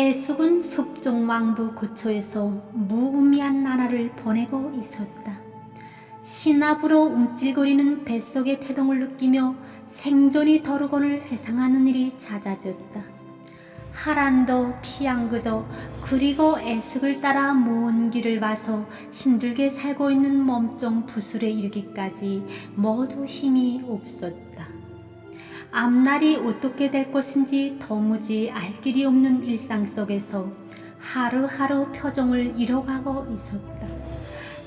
애숙은 섭종왕부 고초에서 무의미한 나날을 보내고 있었다. 신압으로 움찔거리는 뱃속의 태동을 느끼며 생존이 더르곤을 회상하는 일이 잦아졌다. 하란도 피양그도 그리고 애숙을 따라 먼 길을 봐서 힘들게 살고 있는 몸종 부술에 이르기까지 모두 힘이 없었다. 앞날이 어떻게 될 것인지 도무지 알 길이 없는 일상 속에서 하루하루 표정을 잃어가고 있었다.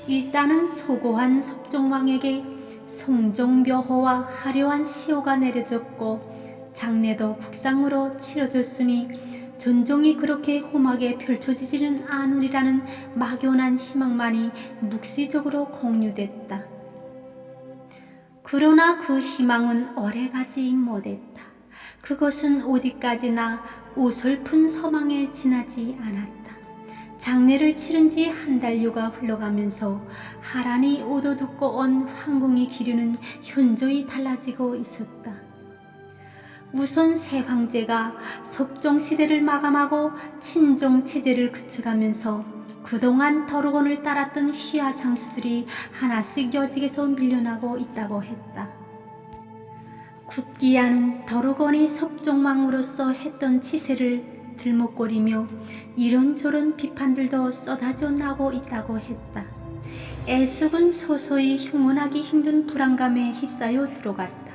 일단은 소고한 섭종왕에게 송종묘호와 화려한 시호가 내려졌고 장례도 국상으로 치러졌으니 전종이 그렇게 험하게 펼쳐지지는 않으리라는 막연한 희망만이 묵시적으로 공유됐다. 그러나 그 희망은 오래가지 못했다. 그것은 어디까지나 어설픈 소망에 지나지 않았다. 장례를 치른 지 한 달여가 흘러가면서 하란이 얻어듣고 온 황궁이 기류는 현저히 달라지고 있었다. 우선 새 황제가 섭종시대를 마감하고 친정체제를 그쳐가면서 그동안 더르곤을 따랐던 휘하 장수들이 하나씩 여직에서 밀려나고 있다고 했다. 굿기야는 더르곤이 섭종왕으로서 했던 치세를 들먹거리며 이런저런 비판들도 쏟아져 나고 있다고 했다. 애숙은 서서히 형언하기 힘든 불안감에 휩싸여 들어갔다.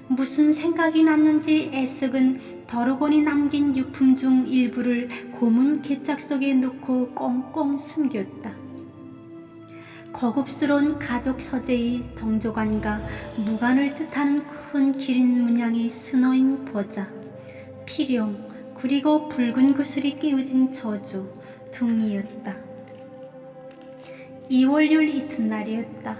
무슨 생각이 났는지 애숙은 더르곤이 남긴 유품 중 일부를 고문 개짝 속에 넣고 꽁꽁 숨겼다. 고급스러운 가죽 소재의 동조관과 무관을 뜻하는 큰 기린 문양의 수놓인 보자, 필용, 그리고 붉은 구슬이 끼워진 저주 등이었다. 2월율 이튿날이었다.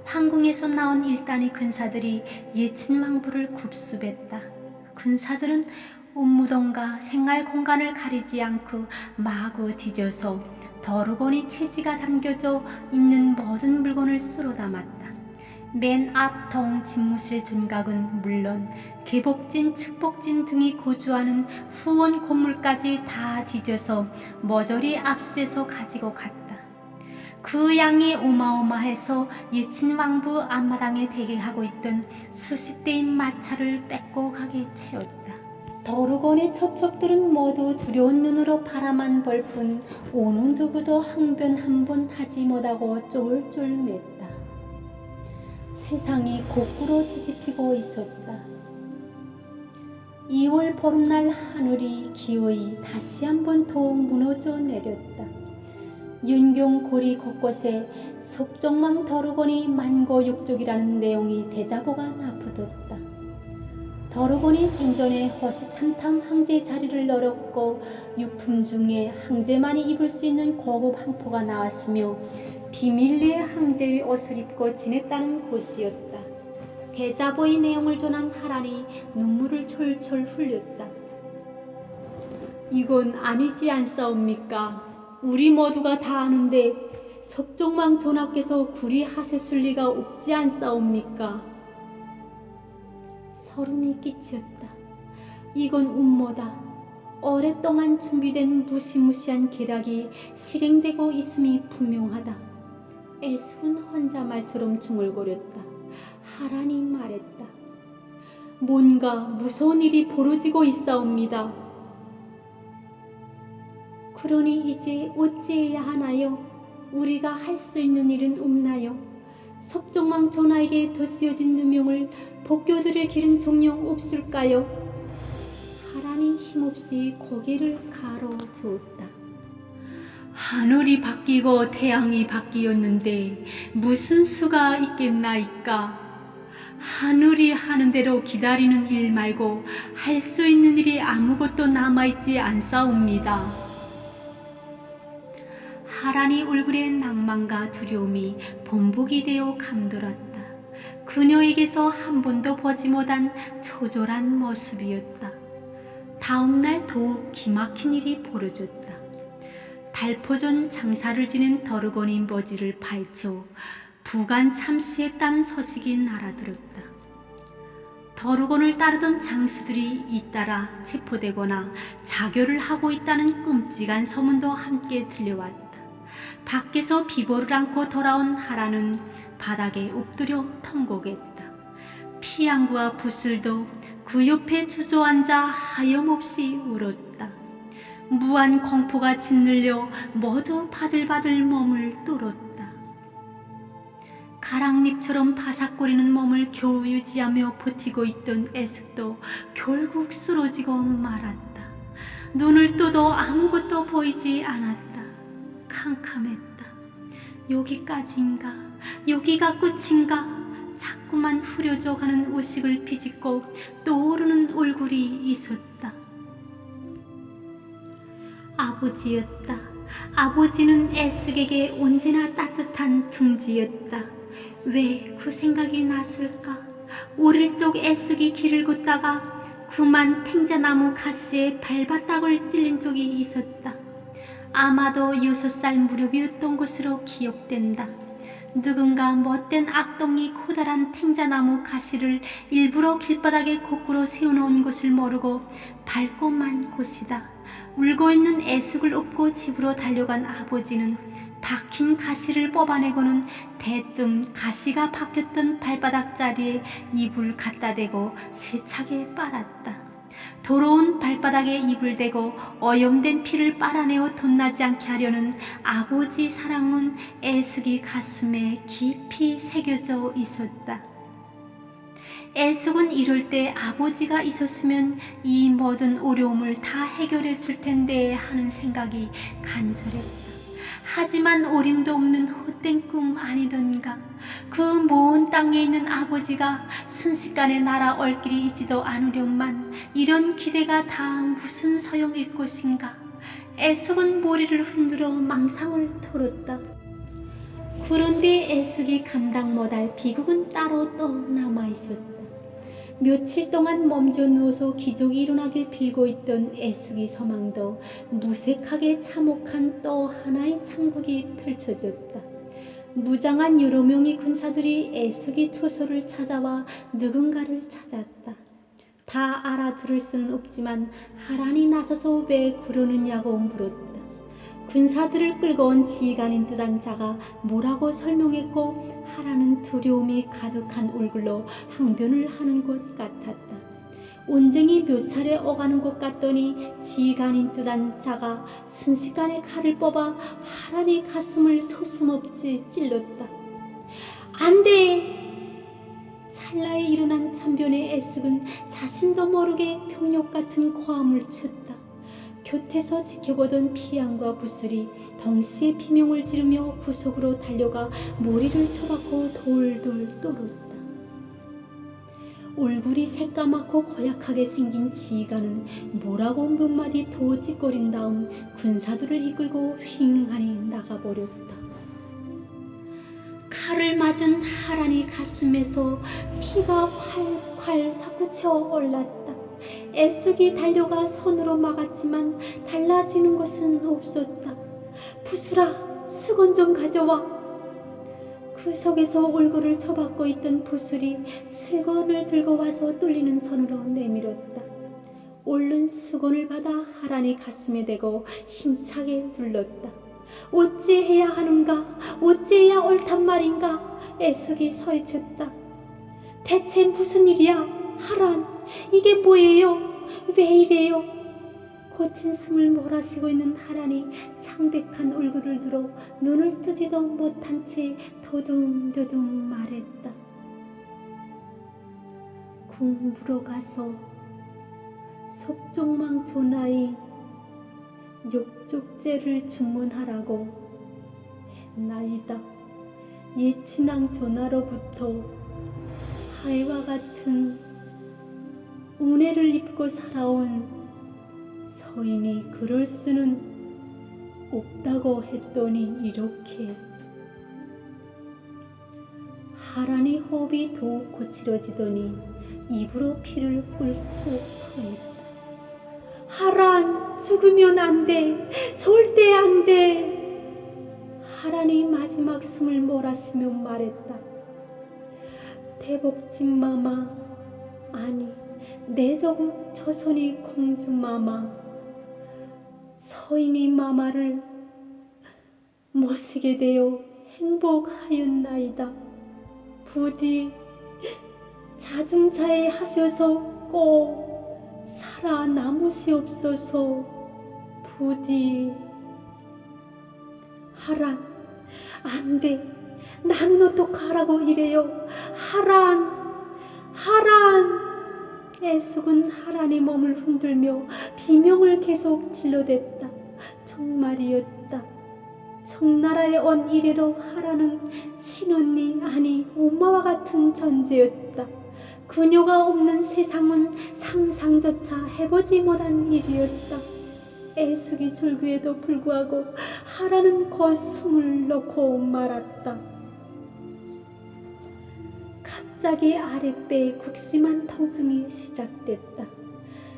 황궁에서 나온 일단의 근사들이 예친왕부를 굽습했다. 근사들은 옥무동과 생활 공간을 가리지 않고 마구 뒤져서 더르곤이 체지가 담겨져 있는 모든 물건을 쓸어 담았다. 맨 앞 동 집무실 존각은 물론 계복진, 측복진 등이 거주하는 후원 건물까지 다 뒤져서 모조리 압수해서 가지고 갔다. 그 양이 어마어마해서 예친 왕부 앞마당에 대기하고 있던 수십 대의 마차를 빽빽하게 채웠다. 더르곤의 처첩들은 모두 두려운 눈으로 바라만 볼 뿐 어느 누구도 항변 한 번 하지 못하고 쫄쫄맸다. 세상이 거꾸로 뒤집히고 있었다. 2월 보름날 하늘이 기어이 다시 한번 더욱 무너져 내렸다. 윤경 고리 곳곳에 섭종왕 더르곤이 만고욕족이라는 내용이 대자보가 나부뒀다. 더르곤이 생전에 호시탐탐 황제 자리를 노렸고 유품 중에 황제만이 입을 수 있는 고급 황포가 나왔으며 비밀리에 황제의 옷을 입고 지냈다는 곳이었다. 대자보의 내용을 전한 하란이 눈물을 철철 흘렸다. 이건 아니지 않사옵니까? 우리 모두가 다 아는데 섭종왕 전하께서 구리하셨을 리가 없지 않사옵니까? 소름이 끼쳤다. 이건 음모다. 오랫동안 준비된 무시무시한 계략이 실행되고 있음이 분명하다. 애숙은 혼자 말처럼 중얼거렸다. 하란이 말했다. 뭔가 무서운 일이 벌어지고 있사옵니다. 그러니 이제 어찌해야 하나요? 우리가 할 수 있는 일은 없나요? 섭종왕 전하에게 더 씌워진 누명을 벗겨드릴 길은 정녕 없을까요? 하란이 힘없이 고개를 가로주었다. 하늘이 바뀌고 태양이 바뀌었는데 무슨 수가 있겠나이까? 하늘이 하는 대로 기다리는 일 말고 할 수 있는 일이 아무것도 남아있지 않사옵니다. 하란이 얼굴에 낭만과 두려움이 번복이 되어 감돌았다. 그녀에게서 한 번도 보지 못한 처절한 모습이었다. 다음날 더욱 기막힌 일이 벌어졌다. 달포전 장사를 지낸 더르곤이 머지를 파헤쳐 부간 참시했다는 소식이 날아들었다. 더루곤을 따르던 장수들이 잇따라 체포되거나 자교를 하고 있다는 끔찍한 소문도 함께 들려왔다. 밖에서 비보를 안고 돌아온 하라는 바닥에 엎드려 통곡했다. 피양구와 부슬도 그 옆에 주저앉아 하염없이 울었다. 무한 공포가 짓눌려 모두 바들바들 몸을 뚫었다. 가랑잎처럼 바삭거리는 몸을 겨우 유지하며 버티고 있던 애숙도 결국 쓰러지고 말았다. 눈을 떠도 아무것도 보이지 않았다. 캄캄했다. 여기까지인가? 여기가 끝인가? 자꾸만 흐려져 가는 의식을 비집고 떠오르는 얼굴이 있었다. 아버지였다. 아버지는 애숙에게 언제나 따뜻한 둥지였다. 왜 그 생각이 났을까? 어릴 적 애숙이 길을 걷다가 그만 탱자나무 가시에 발바닥을 찔린 적이 있었다. 아마도 6살 무렵이었던 것으로 기억된다. 누군가 못된 악동이 커다란 탱자나무 가시를 일부러 길바닥에 거꾸로 세워놓은 것을 모르고 밟고만 곳이다. 울고 있는 애숙을 업고 집으로 달려간 아버지는 박힌 가시를 뽑아내고는 대뜸 가시가 박혔던 발바닥 자리에 입을 갖다 대고 세차게 빨았다. 더러운 발바닥에 입을 대고 오염된 피를 빨아내어 덧나지 않게 하려는 아버지 사랑은 애숙이 가슴에 깊이 새겨져 있었다. 애숙은 이럴 때 아버지가 있었으면 이 모든 어려움을 다 해결해 줄 텐데 하는 생각이 간절했다. 하지만 어림도 없는 헛된 꿈 아니던가. 그 먼 땅에 있는 아버지가 순식간에 날아올 길이 있지도 않으련만 이런 기대가 다 무슨 소용일 것인가. 애숙은 머리를 흔들어 망상을 털었다. 그런데 애숙이 감당 못할 비극은 따로 또 남아있었다. 며칠 동안 멈춰 누워서 기적이 일어나길 빌고 있던 애숙이 소망도 무색하게 참혹한 또 하나의 참극이 펼쳐졌다. 무장한 여러 명의 군사들이 애숙이 초소를 찾아와 누군가를 찾았다. 다 알아들을 수는 없지만 하란이 나서서 왜 그러느냐고 물었다. 군사들을 끌고 온 지휘관인 듯한 자가 뭐라고 설명했고 하라는 두려움이 가득한 얼굴로 항변을 하는 것 같았다. 온쟁이 몇 차례 오가는 것 같더니 지휘관인 듯한 자가 순식간에 칼을 뽑아 하란의 가슴을 서슴없이 찔렀다. 안 돼! 찰나에 일어난 참변의 애숙은 자신도 모르게 병력 같은 고함을 쳤다. 곁에서 지켜보던 피양과 부슬이 동시에 비명을 지르며 구석으로 달려가 머리를 쳐박고 돌돌 떨었다. 얼굴이 새까맣고 고약하게 생긴 지휘관은 뭐라고 몇 마디 더 찌꺼린 다음 군사들을 이끌고 휑하니 나가버렸다. 칼을 맞은 하란이 가슴에서 피가 활활 솟구쳐 올랐다. 애숙이 달려가 손으로 막았지만 달라지는 것은 없었다. 부슬아, 수건 좀 가져와. 그 속에서 얼굴을 쳐박고 있던 부슬이 수건을 들고 와서 떨리는 손으로 내밀었다. 얼른 수건을 받아 하란이 가슴에 대고 힘차게 눌렀다. 어찌해야 하는가? 어찌해야 옳단 말인가? 애숙이 소리쳤다. 대체 무슨 일이야? 하란, 이게 뭐예요? 왜 이래요? 거친 숨을 몰아쉬고 있는 하란이 창백한 얼굴을 들어 눈을 뜨지도 못한 채 더듬더듬 말했다. 궁부로 가서 섭종망 조나의 욕족제를 주문하라고 했나이다. 예친왕 조나로부터 하이와 같은 운해를 입고 살아온 서인이 그럴 수는 없다고 했더니 이렇게. 하란의 호흡이 더욱 거칠어지더니 입으로 피를 끓고 토했다. 하란, 죽으면 안 돼. 절대 안 돼. 하란이 마지막 숨을 몰았으며 말했다. 대복진 마마, 아니, 내저국 저손이 공주마마, 서인이 마마를 모시게 되어 행복하였나이다. 부디 자중차에 하셔서 꼭 살아남으시옵소서. 부디. 하란, 안 돼. 나는 어떡하라고 이래요. 하란. 애숙은 하란의 몸을 흔들며 비명을 계속 질러댔다. 정말이었다. 청나라에 온 이래로 하란은 친언니, 아니 엄마와 같은 존재였다. 그녀가 없는 세상은 상상조차 해보지 못한 일이었다. 애숙이 절규에도 불구하고 하란은 곧 숨을 놓고 말았다. 갑자기 아랫배에 극심한 통증이 시작됐다.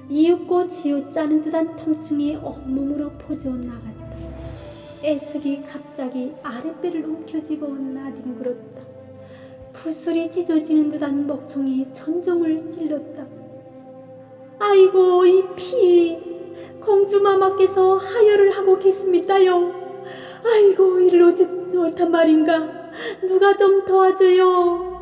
이윽고 쥐어짜는 듯한 통증이 온몸으로 퍼져나갔다. 애숙이 갑자기 아랫배를 움켜쥐고 나뒹굴었다. 부슬이 찢어지는 듯한 목청이 전정을 찔렀다. 아이고, 이 피! 공주마마께서 하혈을 하고 계십니다요. 아이고, 일로 옳단 말인가. 누가 좀 도와줘요.